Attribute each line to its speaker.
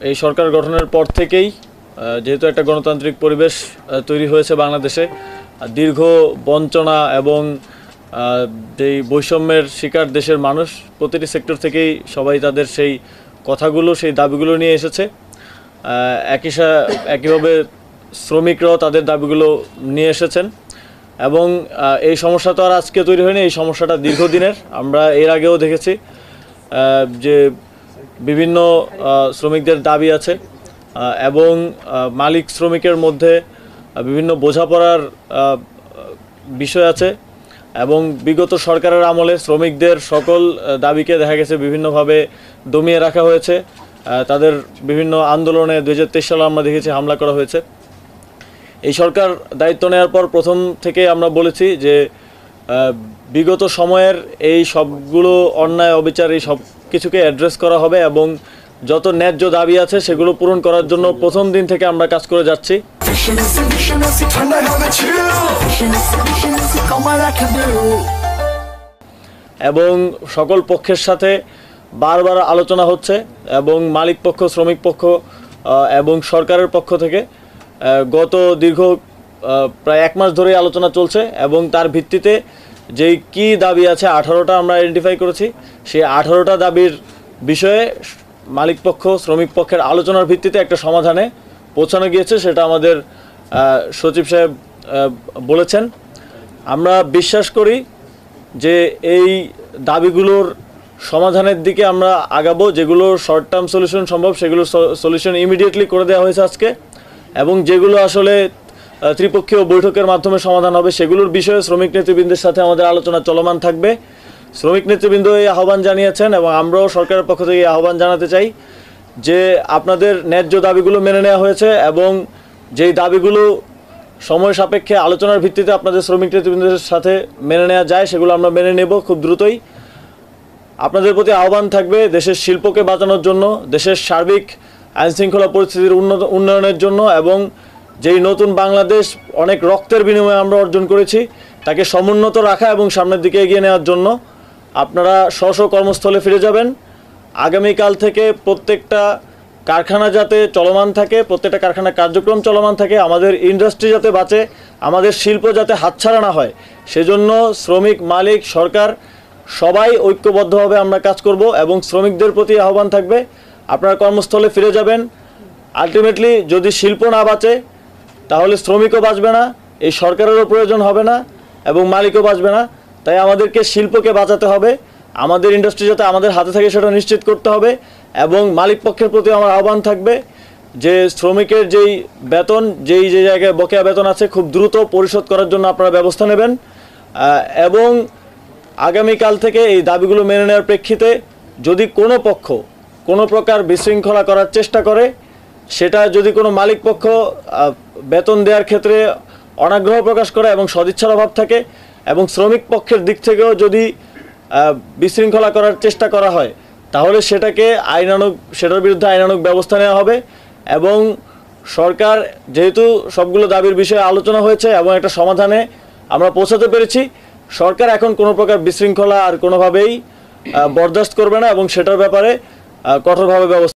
Speaker 1: এই সরকার গঠনের পর থেকেই যেহেতু একটা গণতান্ত্রিক পরিবেশ তৈরি হয়েছে বাংলাদেশে, দীর্ঘ বঞ্চনা এবং যেই বৈষম্যের শিকার দেশের মানুষ প্রতিটি সেক্টর থেকেই সবাই তাদের সেই কথাগুলো, সেই দাবিগুলো নিয়ে এসেছে। একইভাবে শ্রমিকরাও তাদের দাবিগুলো নিয়ে এসেছেন এবং এই সমস্যা তো আর আজকে তৈরি হয়নি, এই সমস্যাটা দীর্ঘদিনের। আমরা এর আগেও দেখেছি যে বিভিন্ন শ্রমিকদের দাবি আছে এবং মালিক শ্রমিকের মধ্যে বিভিন্ন বোঝাপড়ার বিষয় আছে এবং বিগত সরকারের আমলে শ্রমিকদের সকল দাবিকে দেখা গেছে বিভিন্নভাবে দমিয়ে রাখা হয়েছে। তাদের বিভিন্ন আন্দোলনে 2023 সালে আমরা দেখেছি হামলা করা হয়েছে। এই সরকার দায়িত্ব নেওয়ার পর প্রথম থেকে আমরা বলেছি যে বিগত সময়ের এই সবগুলো অন্যায় অবিচার এই সব কিছুকে অ্যাড্রেস করা হবে এবং যত ন্যায্য দাবি আছে সেগুলো পূরণ করার জন্য প্রথম দিন থেকে আমরা কাজ করে যাচ্ছি। এবং সকল পক্ষের সাথে বারবার আলোচনা হচ্ছে এবং মালিক পক্ষ, শ্রমিক পক্ষ এবং সরকারের পক্ষ থেকে গত দীর্ঘ প্রায় 1 মাস ধরেই আলোচনা চলছে এবং তার ভিত্তিতে যেই কি দাবি আছে 18টা আমরা আইডেন্টিফাই করেছি। সেই 18টা দাবির বিষয়ে মালিক পক্ষ, শ্রমিক পক্ষের আলোচনার ভিত্তিতে একটা সমাধানে পৌঁছানো গিয়েছে, সেটা আমাদের সচিব সাহেব বলেছেন। আমরা বিশ্বাস করি যে এই দাবিগুলোর সমাধানের দিকে আমরা আগাবো। যেগুলো শর্ট টার্ম সলিউশন সম্ভব সেগুলো সলিউশন ইমিডিয়েটলি করে দেওয়া হয়েছে আজকে, এবং যেগুলো আসলে ত্রিপক্ষীয় বৈঠকের মাধ্যমে সমাধান হবে সেগুলোর বিষয়ে শ্রমিক নেতৃবৃন্দের সাথে আমাদের আলোচনা চলমান থাকবে। শ্রমিক নেতৃবৃন্দ এই আহ্বান জানিয়েছেন এবং আমরাও সরকারের পক্ষ থেকে এই আহ্বান জানাতে চাই যে আপনাদের ন্যায্য দাবিগুলো মেনে নেওয়া হয়েছে এবং যেই দাবিগুলো সময় সাপেক্ষে আলোচনার ভিত্তিতে আপনাদের শ্রমিক নেতৃবৃন্দের সাথে মেনে নেওয়া যায় সেগুলো আমরা মেনে নেব খুব দ্রুতই। আপনাদের প্রতি আহ্বান থাকবে দেশের শিল্পকে বাঁচানোর জন্য, দেশের সার্বিক আইনশৃঙ্খলা পরিস্থিতির উন্নয়নের জন্য এবং যেই নতুন বাংলাদেশ অনেক রক্তের বিনিময়ে আমরা অর্জন করেছি তাকে সমুন্নত রাখা এবং সামনের দিকে এগিয়ে নেওয়ার জন্য আপনারা স্ব কর্মস্থলে ফিরে যাবেন। আগামীকাল থেকে প্রত্যেকটা কারখানা যাতে চলমান থাকে, প্রত্যেকটা কারখানার কার্যক্রম চলমান থাকে, আমাদের ইন্ডাস্ট্রি যাতে বাঁচে, আমাদের শিল্প যাতে হাতছাড়া না হয়, সেজন্য শ্রমিক, মালিক, সরকার সবাই ঐক্যবদ্ধভাবে আমরা কাজ করব এবং শ্রমিকদের প্রতি আহ্বান থাকবে আপনারা কর্মস্থলে ফিরে যাবেন। আলটিমেটলি যদি শিল্প না বাঁচে তাহলে শ্রমিকও বাঁচবে না, এই সরকারেরও প্রয়োজন হবে না এবং মালিকও বাঁচবে না। তাই আমাদেরকে শিল্পকে বাঁচাতে হবে, আমাদের ইন্ডাস্ট্রি যাতে আমাদের হাতে থাকে সেটা নিশ্চিত করতে হবে এবং মালিক পক্ষের প্রতি আমার আহ্বান থাকবে যে শ্রমিকের যেই বেতন, যে জায়গায় বকেয়া বেতন আছে খুব দ্রুত পরিশোধ করার জন্য আপনারা ব্যবস্থা নেবেন এবং আগামীকাল থেকে এই দাবিগুলো মেনে নেওয়ার প্রেক্ষিতে যদি কোনো পক্ষ কোনো প্রকার বিশৃঙ্খলা করার চেষ্টা করে, সেটা যদি কোনো মালিক পক্ষ বেতন দেওয়ার ক্ষেত্রে অনাগ্রহ প্রকাশ করে এবং সদিচ্ছার অভাব থাকে এবং শ্রমিক পক্ষের দিক থেকেও যদি বিশৃঙ্খলা করার চেষ্টা করা হয় তাহলে সেটার বিরুদ্ধে আইনানুগ ব্যবস্থা নেওয়া হবে। এবং সরকার যেহেতু সবগুলো দাবির বিষয়ে আলোচনা হয়েছে এবং একটা সমাধানে আমরা পৌঁছাতে পেরেছি, সরকার এখন কোনো প্রকার বিশৃঙ্খলা আর কোনোভাবেই বরদাস্ত করবে না এবং সেটার ব্যাপারে কঠোরভাবে ব্যবস্থা